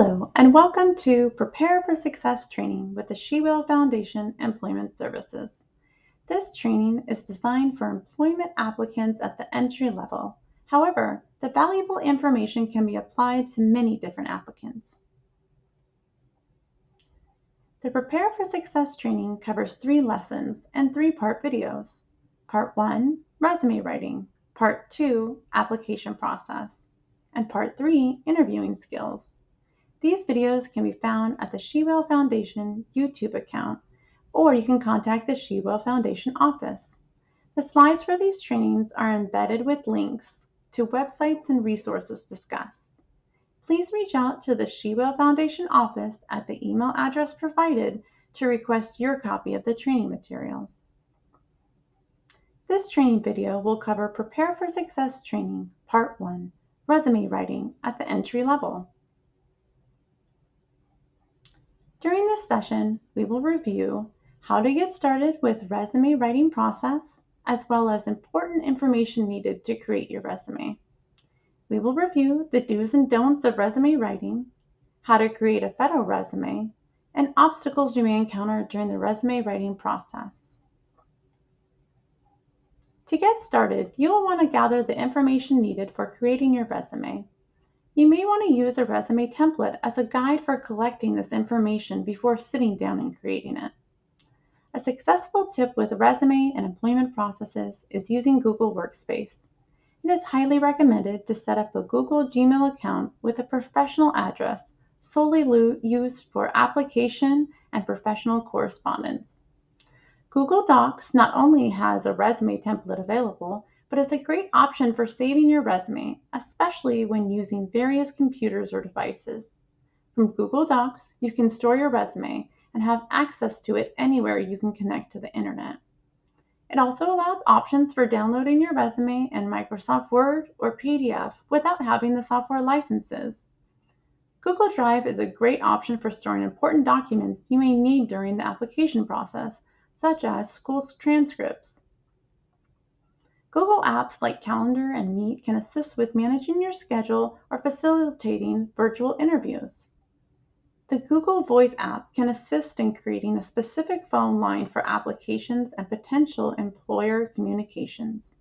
Hello, and welcome to Prepare for Success training with the She-Will Foundation Employment Services. This training is designed for employment applicants at the entry level. However, the valuable information can be applied to many different applicants. The Prepare for Success training covers 3 lessons and 3-part videos. Part 1, resume writing. Part 2, application process. And Part 3, interviewing skills. These videos can be found at the She-Will Foundation YouTube account, or you can contact the She-Will Foundation office. The slides for these trainings are embedded with links to websites and resources discussed. Please reach out to the She-Will Foundation office at the email address provided to request your copy of the training materials. This training video will cover Prepare for Success training, Part 1, resume writing at the entry level. During this session, we will review how to get started with resume writing process, as well as important information needed to create your resume. We will review the do's and don'ts of resume writing, how to create a federal resume, and obstacles you may encounter during the resume writing process. To get started, you will want to gather the information needed for creating your resume. You may want to use a resume template as a guide for collecting this information before sitting down and creating it. A successful tip with resume and employment processes is using Google Workspace. It is highly recommended to set up a Google Gmail account with a professional address solely used for application and professional correspondence. Google Docs not only has a resume template available, but is a great option for saving your resume, especially when using various computers or devices. From Google Docs, you can store your resume and have access to it anywhere you can connect to the internet. It also allows options for downloading your resume in Microsoft Word or PDF without having the software licenses. Google Drive is a great option for storing important documents you may need during the application process, such as school transcripts. Google apps like Calendar and Meet can assist with managing your schedule or facilitating virtual interviews. The Google Voice app can assist in creating a specific phone line for applications and potential employer communications.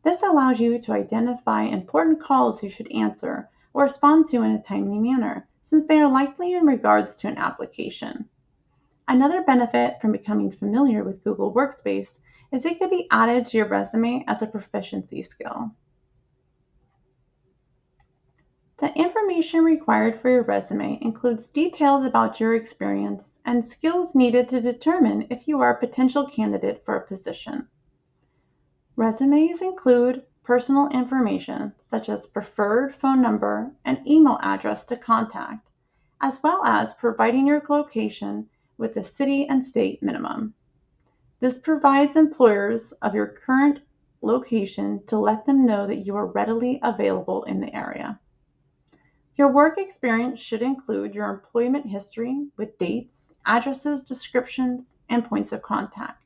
This allows you to identify important calls you should answer or respond to in a timely manner, since they are likely in regards to an application. Another benefit from becoming familiar with Google Workspace is it can be added to your resume as a proficiency skill. The information required for your resume includes details about your experience and skills needed to determine if you are a potential candidate for a position. Resumes include personal information such as preferred phone number and email address to contact, as well as providing your location with the city and state minimum. This provides employers of your current location to let them know that you are readily available in the area. Your work experience should include your employment history with dates, addresses, descriptions, and points of contact.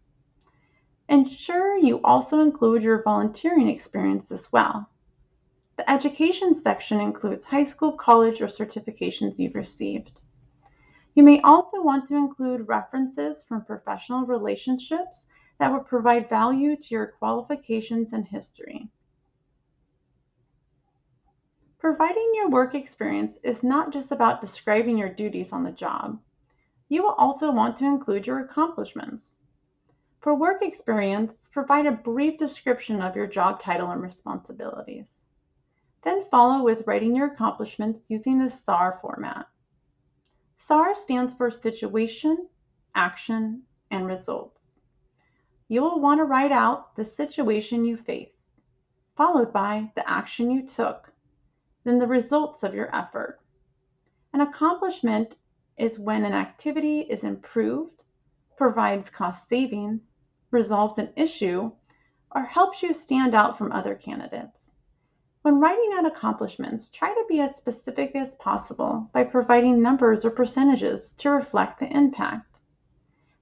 Ensure you also include your volunteering experience as well. The education section includes high school, college, or certifications you've received. You may also want to include references from professional relationships that would provide value to your qualifications and history. Providing your work experience is not just about describing your duties on the job. You will also want to include your accomplishments. For work experience, provide a brief description of your job title and responsibilities. Then follow with writing your accomplishments using the STAR format. STAR stands for Situation, Action, and Results. You will want to write out the situation you faced, followed by the action you took, then the results of your effort. An accomplishment is when an activity is improved, provides cost savings, resolves an issue, or helps you stand out from other candidates. When writing out accomplishments, try to be as specific as possible by providing numbers or percentages to reflect the impact.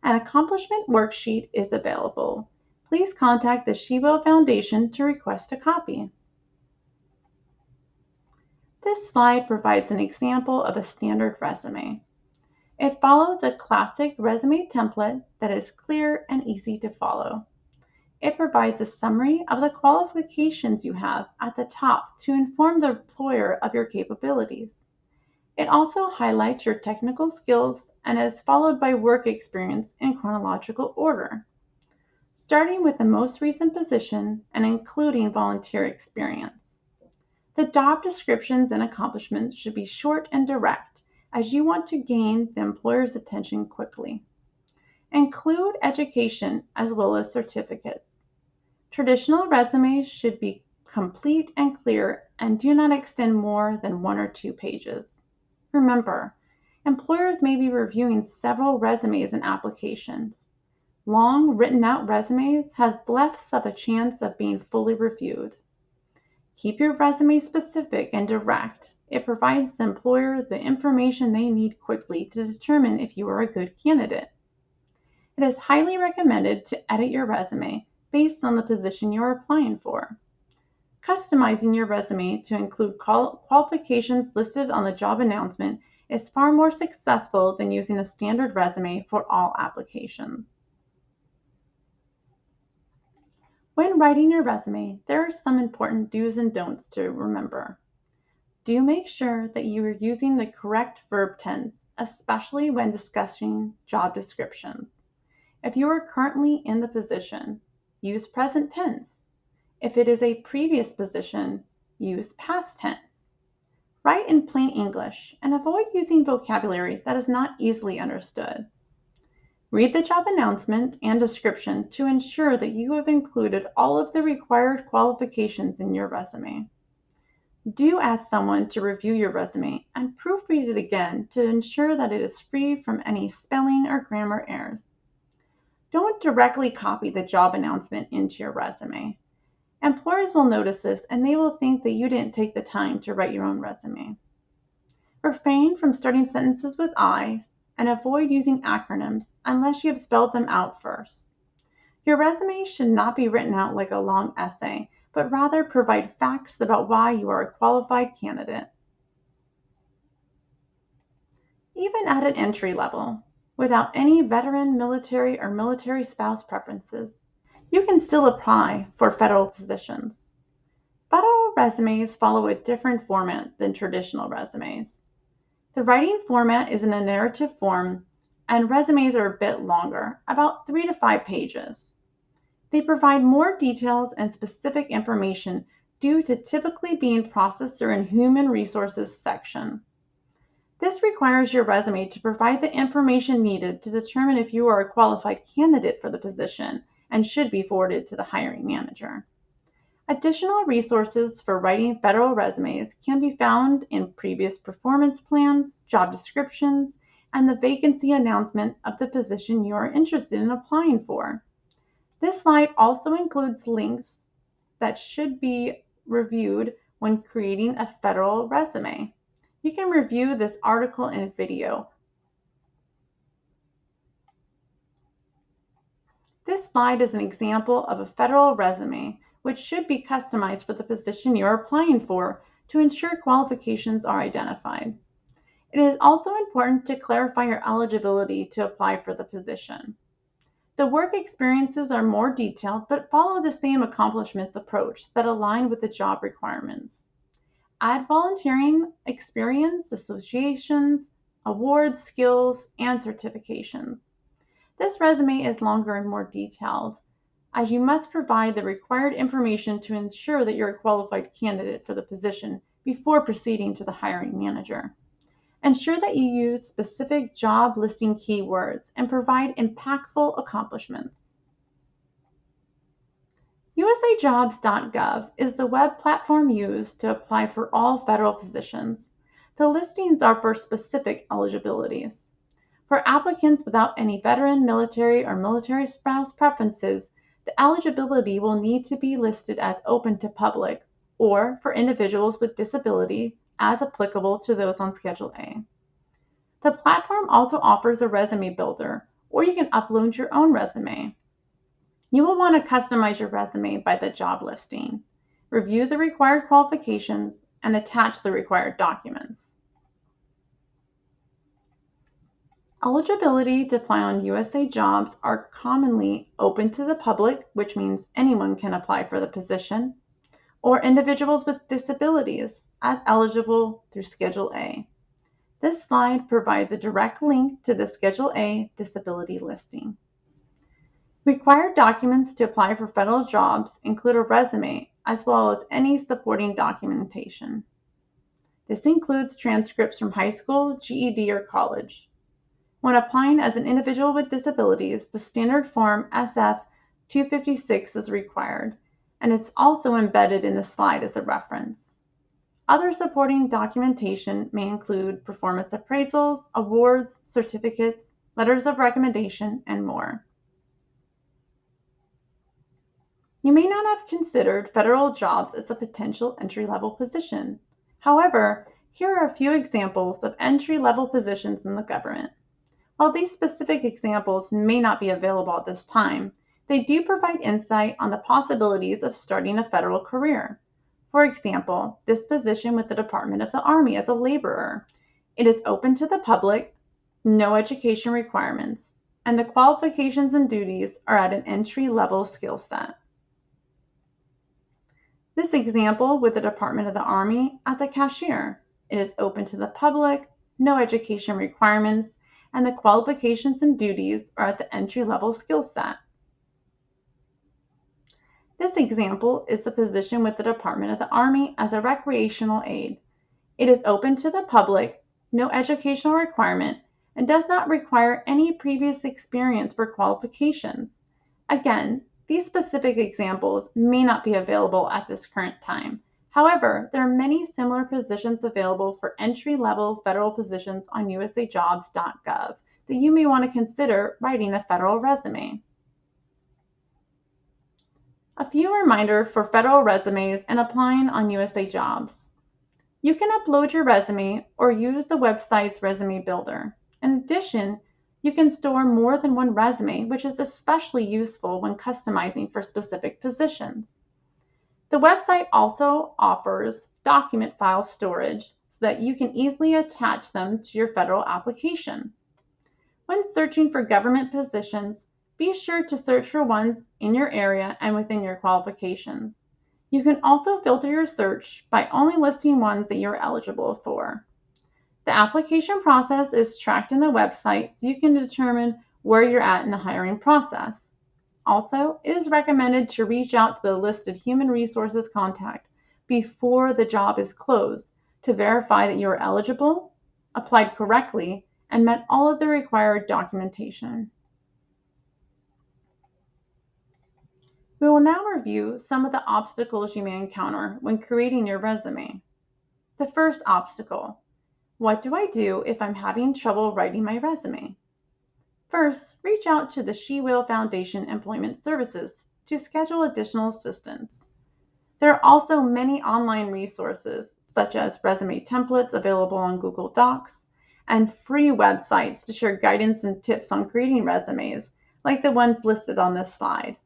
An accomplishment worksheet is available. Please contact the She-Will Foundation to request a copy. This slide provides an example of a standard resume. It follows a classic resume template that is clear and easy to follow. It provides a summary of the qualifications you have at the top to inform the employer of your capabilities. It also highlights your technical skills and is followed by work experience in chronological order, starting with the most recent position and including volunteer experience. The job descriptions and accomplishments should be short and direct, as you want to gain the employer's attention quickly. Include education as well as certificates. Traditional resumes should be complete and clear and do not extend more than 1 or 2 pages. Remember, employers may be reviewing several resumes and applications. Long, written out resumes have less of a chance of being fully reviewed. Keep your resume specific and direct. It provides the employer the information they need quickly to determine if you are a good candidate. It is highly recommended to edit your resume based on the position you are applying for. Customizing your resume to include qualifications listed on the job announcement is far more successful than using a standard resume for all applications. When writing your resume, there are some important do's and don'ts to remember. Do make sure that you are using the correct verb tense, especially when discussing job descriptions. If you are currently in the position, use present tense. If it is a previous position, use past tense. Write in plain English and avoid using vocabulary that is not easily understood. Read the job announcement and description to ensure that you have included all of the required qualifications in your resume. Do ask someone to review your resume and proofread it again to ensure that it is free from any spelling or grammar errors. Don't directly copy the job announcement into your resume. Employers will notice this and they will think that you didn't take the time to write your own resume. Refrain from starting sentences with I and avoid using acronyms unless you have spelled them out first. Your resume should not be written out like a long essay, but rather provide facts about why you are a qualified candidate. Even at an entry level, without any veteran, military, or military spouse preferences, you can still apply for federal positions. Federal resumes follow a different format than traditional resumes. The writing format is in a narrative form, and resumes are a bit longer, about 3 to 5 pages. They provide more details and specific information due to typically being processed through a human resources section. This requires your resume to provide the information needed to determine if you are a qualified candidate for the position and should be forwarded to the hiring manager. Additional resources for writing federal resumes can be found in previous performance plans, job descriptions, and the vacancy announcement of the position you are interested in applying for. This slide also includes links that should be reviewed when creating a federal resume. You can review this article and video. This slide is an example of a federal resume, which should be customized for the position you're applying for to ensure qualifications are identified. It is also important to clarify your eligibility to apply for the position. The work experiences are more detailed but follow the same accomplishments approach that align with the job requirements. Add volunteering experience, associations, awards, skills, and certifications. This resume is longer and more detailed, as you must provide the required information to ensure that you're a qualified candidate for the position before proceeding to the hiring manager. Ensure that you use specific job listing keywords and provide impactful accomplishments. USAJobs.gov is the web platform used to apply for all federal positions. The listings are for specific eligibilities. For applicants without any veteran, military, or military spouse preferences, the eligibility will need to be listed as open to public, or for individuals with disability, as applicable to those on Schedule A. The platform also offers a resume builder, or you can upload your own resume. You will want to customize your resume by the job listing. Review the required qualifications and attach the required documents. Eligibility to apply on USA jobs are commonly open to the public, which means anyone can apply for the position, or individuals with disabilities as eligible through Schedule A. This slide provides a direct link to the Schedule A disability listing. Required documents to apply for federal jobs include a resume as well as any supporting documentation. This includes transcripts from high school, GED, or college. When applying as an individual with disabilities, the standard form SF-256 is required, and it's also embedded in the slide as a reference. Other supporting documentation may include performance appraisals, awards, certificates, letters of recommendation, and more. You may not have considered federal jobs as a potential entry-level position. However, here are a few examples of entry-level positions in the government. While these specific examples may not be available at this time, they do provide insight on the possibilities of starting a federal career. For example, this position with the Department of the Army as a laborer. It is open to the public, no education requirements, and the qualifications and duties are at an entry-level skill set. This example with the Department of the Army as a cashier. It is open to the public, no education requirements, and the qualifications and duties are at the entry-level skill set. This example is the position with the Department of the Army as a recreational aide. It is open to the public, no educational requirement, and does not require any previous experience for qualifications. Again, these specific examples may not be available at this current time. However, there are many similar positions available for entry-level federal positions on usajobs.gov that you may want to consider writing a federal resume. A few reminders for federal resumes and applying on USA Jobs. You can upload your resume or use the website's resume builder. In addition, you can store more than one resume, which is especially useful when customizing for specific positions. The website also offers document file storage so that you can easily attach them to your federal application. When searching for government positions, be sure to search for ones in your area and within your qualifications. You can also filter your search by only listing ones that you're eligible for. The application process is tracked in the website so you can determine where you're at in the hiring process. Also, it is recommended to reach out to the listed human resources contact before the job is closed to verify that you are eligible, applied correctly, and met all of the required documentation. We will now review some of the obstacles you may encounter when creating your resume. The first obstacle: what do I do if I'm having trouble writing my resume? First, reach out to the She Will Foundation Employment Services to schedule additional assistance. There are also many online resources, such as resume templates available on Google Docs, and free websites to share guidance and tips on creating resumes, like the ones listed on this slide.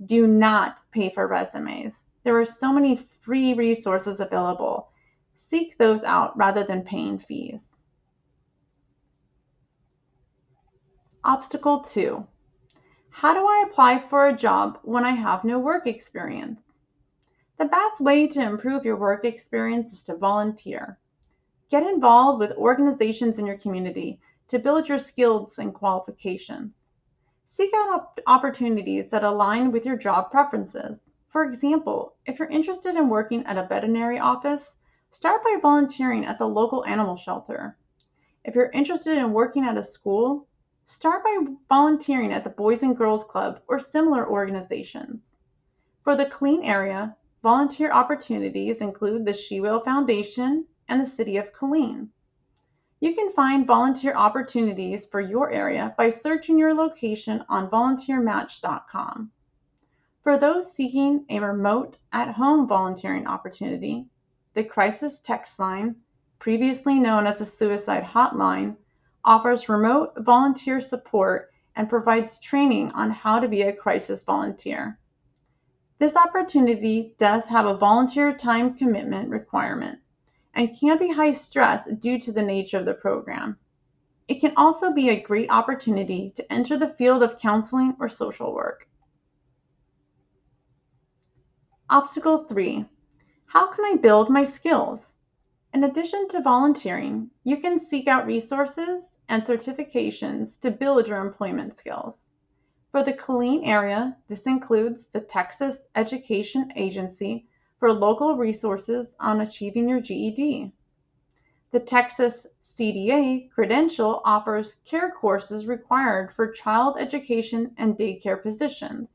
Do not pay for resumes. There are so many free resources available. Seek those out rather than paying fees. Obstacle 2. How do I apply for a job when I have no work experience? The best way to improve your work experience is to volunteer. Get involved with organizations in your community to build your skills and qualifications. Seek out opportunities that align with your job preferences. For example, if you're interested in working at a veterinary office, start by volunteering at the local animal shelter. If you're interested in working at a school, start by volunteering at the Boys and Girls Club or similar organizations. For the Killeen area, volunteer opportunities include the She Will Foundation and the City of Killeen. You can find volunteer opportunities for your area by searching your location on volunteermatch.com. For those seeking a remote, at-home volunteering opportunity, the Crisis Text Line, previously known as the Suicide Hotline, offers remote volunteer support and provides training on how to be a crisis volunteer. This opportunity does have a volunteer time commitment requirement. and can be high stress due to the nature of the program. It can also be a great opportunity to enter the field of counseling or social work. Obstacle 3. How can I build my skills? In addition to volunteering, you can seek out resources and certifications to build your employment skills. For the Killeen area, this includes the Texas Education Agency for local resources on achieving your GED. The Texas CDA credential offers care courses required for child education and daycare positions.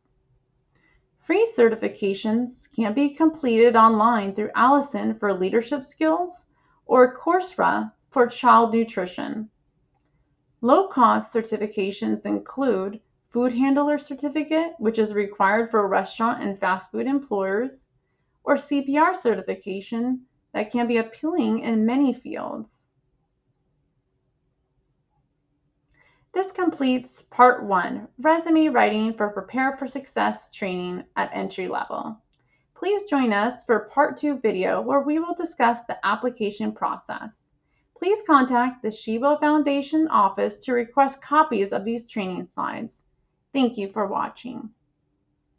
Free certifications can be completed online through Allison for leadership skills or Coursera for child nutrition. Low-cost certifications include Food Handler Certificate, which is required for restaurant and fast food employers, or CPR certification that can be appealing in many fields. This completes Part 1, Resume Writing for Prepare for Success training at entry level. Please join us for Part 2 video where we will discuss the application process. Please contact the Shibo Foundation office to request copies of these training slides. Thank you for watching.